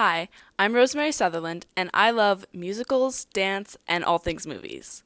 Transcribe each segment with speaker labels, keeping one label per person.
Speaker 1: Hi, I'm Rosemary Sutherland, and I love musicals, dance, and all things movies.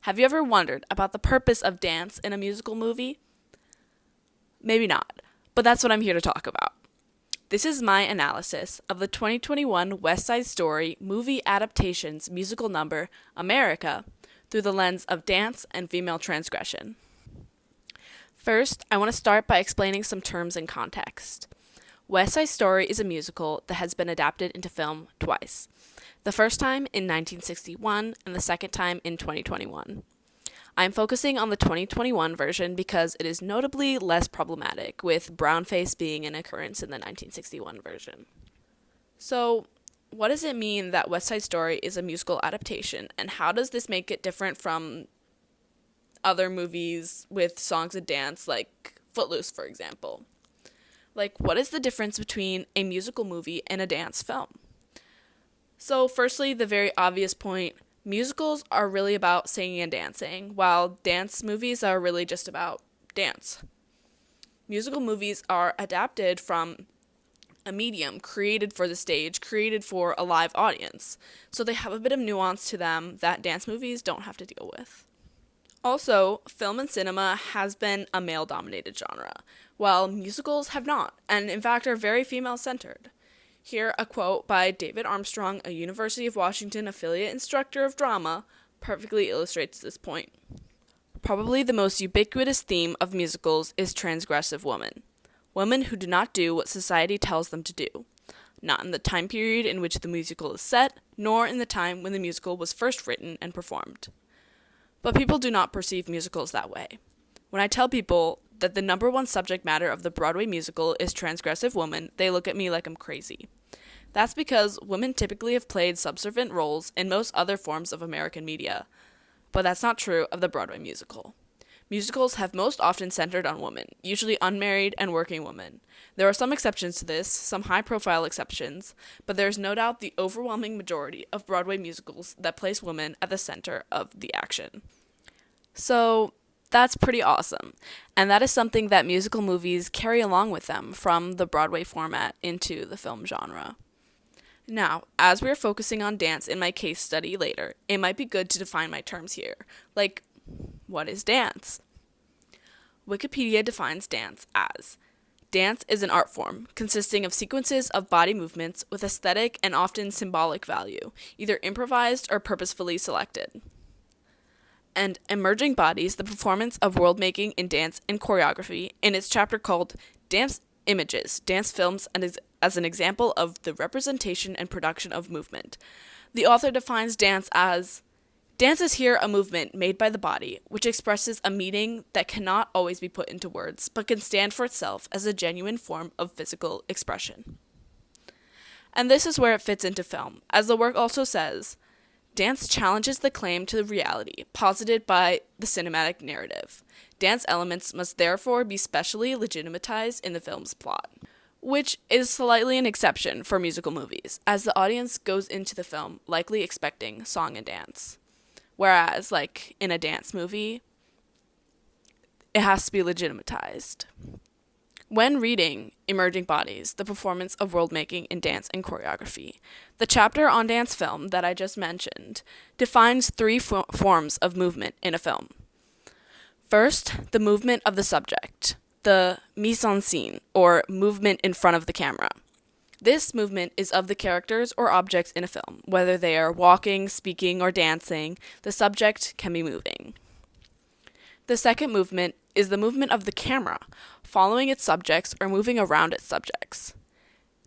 Speaker 1: Have you ever wondered about the purpose of dance in a musical movie? Maybe not, but that's what I'm here to talk about. This is my analysis of the 2021 West Side Story movie adaptation's musical number, America, through the lens of dance and female transgression. First, I want to start by explaining some terms and context. West Side Story is a musical that has been adapted into film twice. The first time in 1961 and the second time in 2021. I'm focusing on the 2021 version because it is notably less problematic, with brownface being an occurrence in the 1961 version. So, what does it mean that West Side Story is a musical adaptation, and how does this make it different from other movies with songs and dance, like Footloose, for example? What is the difference between a musical movie and a dance film? So, firstly, the very obvious point, musicals are really about singing and dancing, while dance movies are really just about dance. Musical movies are adapted from a medium created for the stage, created for a live audience, so they have a bit of nuance to them that dance movies don't have to deal with. Also, film and cinema has been a male-dominated genre, while musicals have not, and in fact are very female-centered. Here, a quote by David Armstrong, a University of Washington affiliate instructor of drama, perfectly illustrates this point. Probably the most ubiquitous theme of musicals is transgressive women. Women who do not do what society tells them to do. Not in the time period in which the musical is set, nor in the time when the musical was first written and performed. But people do not perceive musicals that way. When I tell people that the number one subject matter of the Broadway musical is transgressive women, they look at me like I'm crazy. That's because women typically have played subservient roles in most other forms of American media. But that's not true of the Broadway musical. Musicals have most often centered on women, usually unmarried and working women. There are some exceptions to this, some high-profile exceptions, but there is no doubt the overwhelming majority of Broadway musicals that place women at the center of the action. So, that's pretty awesome, and that is something that musical movies carry along with them from the Broadway format into the film genre. Now, as we are focusing on dance in my case study later, it might be good to define my terms here, like, what is dance? Wikipedia defines dance as: dance is an art form consisting of sequences of body movements with aesthetic and often symbolic value, either improvised or purposefully selected. And Emerging Bodies, the performance of world-making in dance and choreography, in its chapter called Dance Images, Dance Films, and as an example of the representation and production of movement. The author defines dance as: dance is here a movement made by the body, which expresses a meaning that cannot always be put into words, but can stand for itself as a genuine form of physical expression. And this is where it fits into film, as the work also says, dance challenges the claim to the reality posited by the cinematic narrative. Dance elements must therefore be specially legitimatized in the film's plot, which is slightly an exception for musical movies, as the audience goes into the film likely expecting song and dance. Whereas, in a dance movie, it has to be legitimatized. When reading Emerging Bodies, the performance of world-making in dance and choreography, the chapter on dance film that I just mentioned defines three forms of movement in a film. First, the movement of the subject, the mise en scène, or movement in front of the camera. This movement is of the characters or objects in a film. Whether they are walking, speaking, or dancing, the subject can be moving. The second movement is the movement of the camera, following its subjects or moving around its subjects.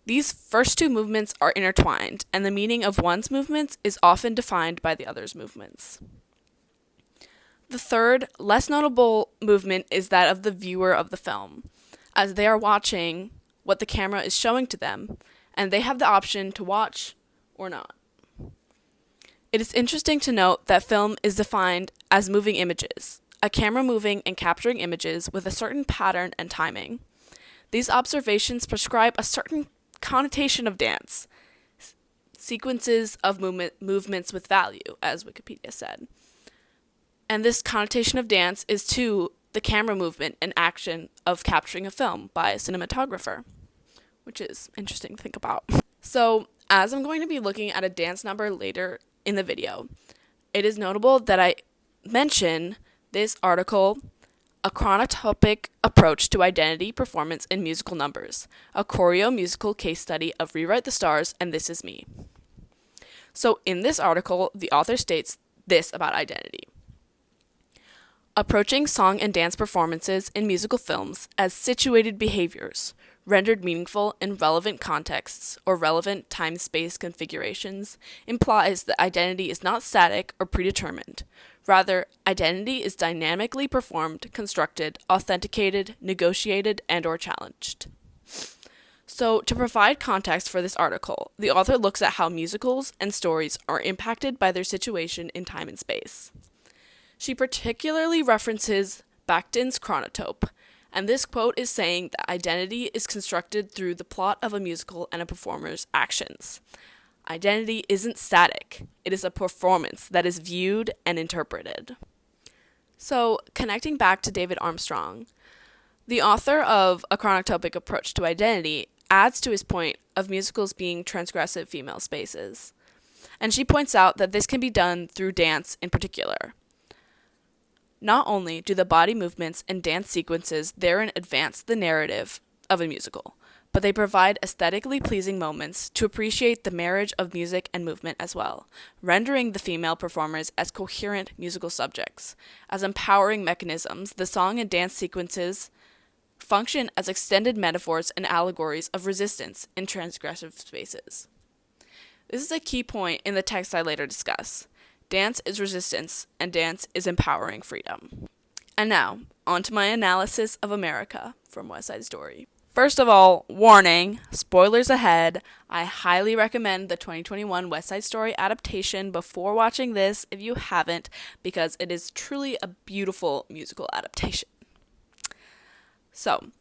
Speaker 1: These first two movements are intertwined, and the meaning of one's movements is often defined by the other's movements. The third, less notable movement is that of the viewer of the film, as they are watching what the camera is showing to them, and they have the option to watch or not. It is interesting to note that film is defined as moving images, a camera moving and capturing images with a certain pattern and timing. These observations prescribe a certain connotation of dance, sequences of movements with value, as Wikipedia said. And this connotation of dance is to the camera movement and action of capturing a film by a cinematographer, which is interesting to think about. So, As I'm going to be looking at a dance number later in the video, it is notable that I mention this article, A Chronotopic Approach to Identity Performance in Musical Numbers, a choreo musical case study of Rewrite the Stars and This Is Me. So in this article, the author states this about identity. Approaching song and dance performances in musical films as situated behaviors, rendered meaningful in relevant contexts or relevant time-space configurations, implies that identity is not static or predetermined. Rather, identity is dynamically performed, constructed, authenticated, negotiated, and/or challenged. So, to provide context for this article, the author looks at how musicals and stories are impacted by their situation in time and space. She particularly references Bakhtin's Chronotope, and this quote is saying that identity is constructed through the plot of a musical and a performer's actions. Identity isn't static. It is a performance that is viewed and interpreted. So, connecting back to David Armstrong, the author of A Chronotopic Approach to Identity adds to his point of musicals being transgressive female spaces. And she points out that this can be done through dance in particular. Not only do the body movements and dance sequences therein advance the narrative of a musical, but they provide aesthetically pleasing moments to appreciate the marriage of music and movement as well, rendering the female performers as coherent musical subjects. As empowering mechanisms, the song and dance sequences function as extended metaphors and allegories of resistance in transgressive spaces. This is a key point in the text I later discuss. Dance is resistance, and dance is empowering freedom. And now, on to my analysis of America from West Side Story. First of all, warning, spoilers ahead. I highly recommend the 2021 West Side Story adaptation before watching this if you haven't, because it is truly a beautiful musical adaptation. So,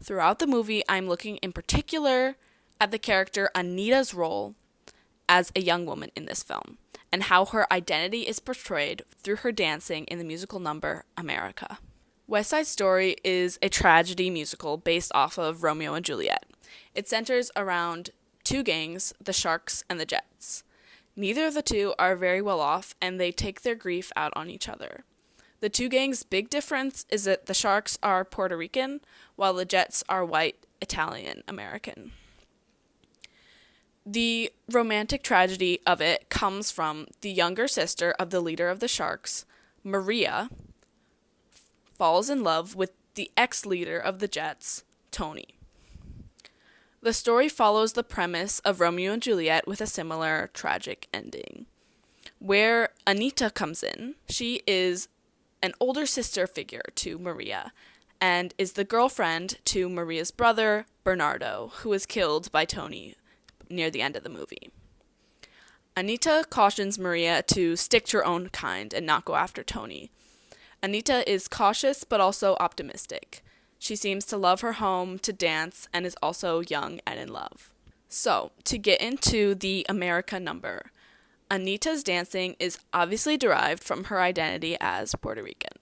Speaker 1: throughout the movie, I'm looking in particular at the character Anita's role as a young woman in this film, and how her identity is portrayed through her dancing in the musical number America. West Side Story is a tragedy musical based off of Romeo and Juliet. It centers around two gangs, the Sharks and the Jets. Neither of the two are very well off, and they take their grief out on each other. The two gangs' big difference is that the Sharks are Puerto Rican, while the Jets are white Italian American. The romantic tragedy of it comes from the younger sister of the leader of the Sharks, Maria, falls in love with the ex-leader of the Jets, Tony. The story follows the premise of Romeo and Juliet with a similar tragic ending. Where Anita comes in, she is an older sister figure to Maria and is the girlfriend to Maria's brother, Bernardo, who is killed by Tony near the end of the movie. Anita cautions Maria to stick to her own kind and not go after Tony. Anita is cautious but also optimistic. She seems to love her home, to dance, and is also young and in love. So, to get into the America number, Anita's dancing is obviously derived from her identity as Puerto Rican.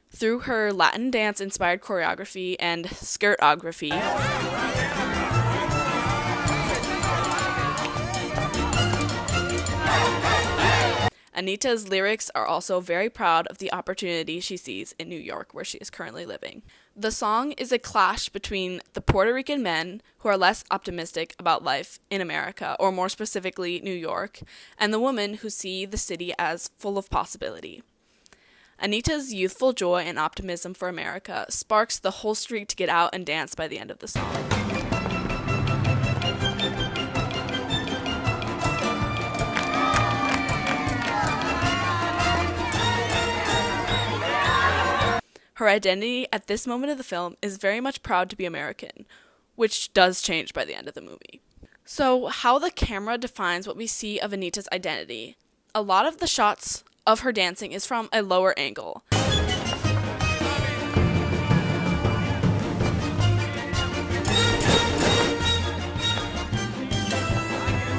Speaker 1: Through her Latin dance-inspired choreography and skirtography, Anita's lyrics are also very proud of the opportunity she sees in New York, where she is currently living. The song is a clash between the Puerto Rican men, who are less optimistic about life in America, or more specifically New York, and the women who see the city as full of possibility. Anita's youthful joy and optimism for America sparks the whole street to get out and dance by the end of the song. Her identity at this moment of the film is very much proud to be American, which does change by the end of the movie. So, how the camera defines what we see of Anita's identity. A lot of the shots of her dancing is from a lower angle.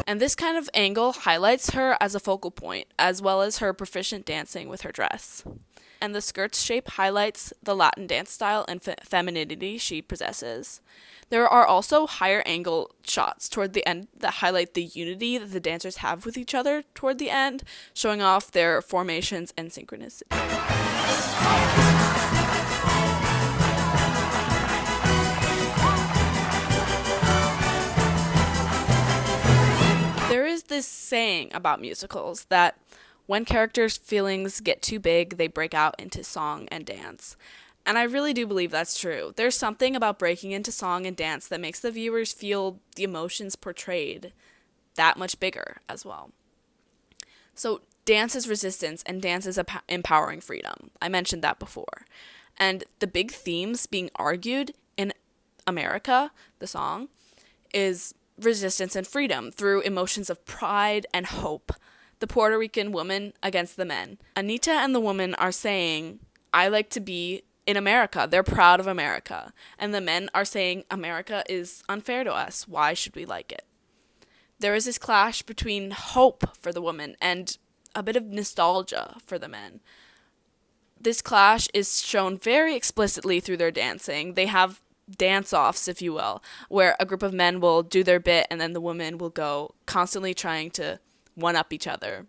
Speaker 1: And this kind of angle highlights her as a focal point, as well as her proficient dancing with her dress. and the skirt's shape highlights the Latin dance style and femininity she possesses. There are also higher angle shots toward the end that highlight the unity that the dancers have with each other toward the end, showing off their formations and synchronicity. There is this saying about musicals that when characters' feelings get too big, they break out into song and dance. And I really do believe that's true. There's something about breaking into song and dance that makes the viewers feel the emotions portrayed that much bigger as well. So dance is resistance and dance is empowering freedom. I mentioned that before. And the big themes being argued in America, the song, is resistance and freedom through emotions of pride and hope. The Puerto Rican woman against the men. Anita and the woman are saying, I like to be in America. They're proud of America. And the men are saying, America is unfair to us. Why should we like it? There is this clash between hope for the woman and a bit of nostalgia for the men. This clash is shown very explicitly through their dancing. They have dance-offs, if you will, where a group of men will do their bit and then the women will go constantly trying to one-up each other.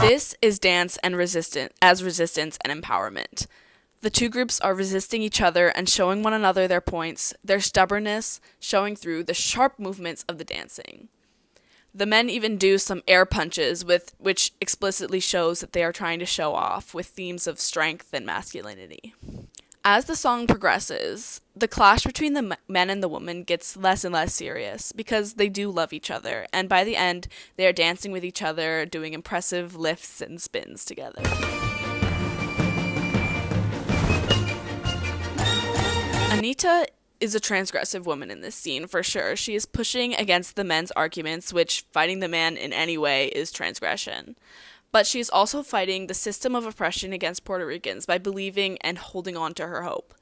Speaker 1: This is dance and resistance and empowerment. The two groups are resisting each other and showing one another their points, their stubbornness showing through the sharp movements of the dancing. The men even do some air punches, which explicitly shows that they are trying to show off with themes of strength and masculinity. As the song progresses, the clash between the men and the woman gets less and less serious because they do love each other, and by the end, they are dancing with each other, doing impressive lifts and spins together. Anita is a transgressive woman in this scene, for sure. She is pushing against the men's arguments, which fighting the man in any way is transgression. But she's also fighting the system of oppression against Puerto Ricans by believing and holding on to her hope.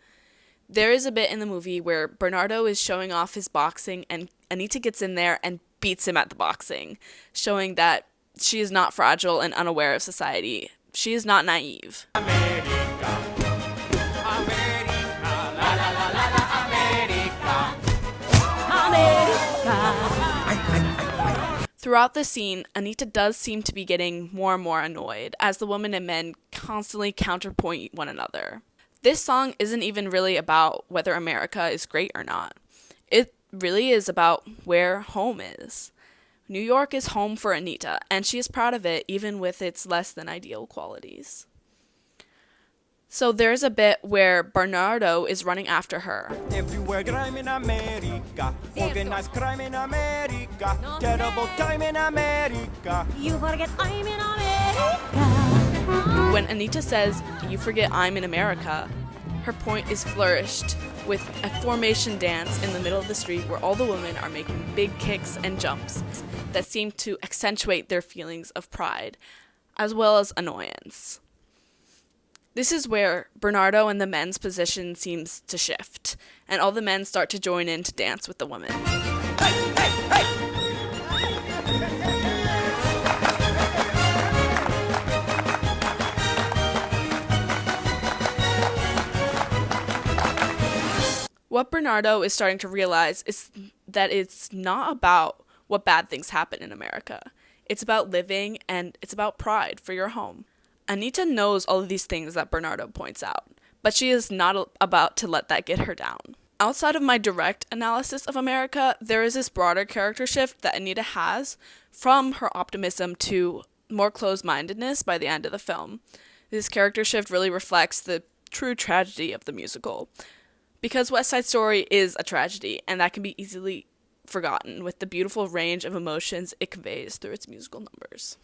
Speaker 1: There is a bit in the movie where Bernardo is showing off his boxing and Anita gets in there and beats him at the boxing, showing that she is not fragile and unaware of society. She is not naive. America. America. La, la, la, la, la, America. America. Throughout the scene, Anita does seem to be getting more and more annoyed as the women and men constantly counterpoint one another. This song isn't even really about whether America is great or not. It really is about where home is. New York is home for Anita, and she is proud of it even with its less than ideal qualities. So there's a bit where Bernardo is running after her. Everywhere crime in America, organized crime in America, terrible time in America. You forget I'm in America. When Anita says, "You forget I'm in America," her point is flourished with a formation dance in the middle of the street where all the women are making big kicks and jumps that seem to accentuate their feelings of pride, as well as annoyance. This is where Bernardo and the men's position seems to shift, and all the men start to join in to dance with the women. Hey, hey, hey! What Bernardo is starting to realize is that it's not about what bad things happen in America. It's about living, and it's about pride for your home. Anita knows all of these things that Bernardo points out, but she is not about to let that get her down. Outside of my direct analysis of America, there is this broader character shift that Anita has from her optimism to more closed-mindedness by the end of the film. This character shift really reflects the true tragedy of the musical, because West Side Story is a tragedy, and that can be easily forgotten with the beautiful range of emotions it conveys through its musical numbers.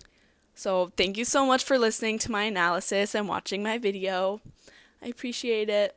Speaker 1: So thank you so much for listening to my analysis and watching my video. I appreciate it.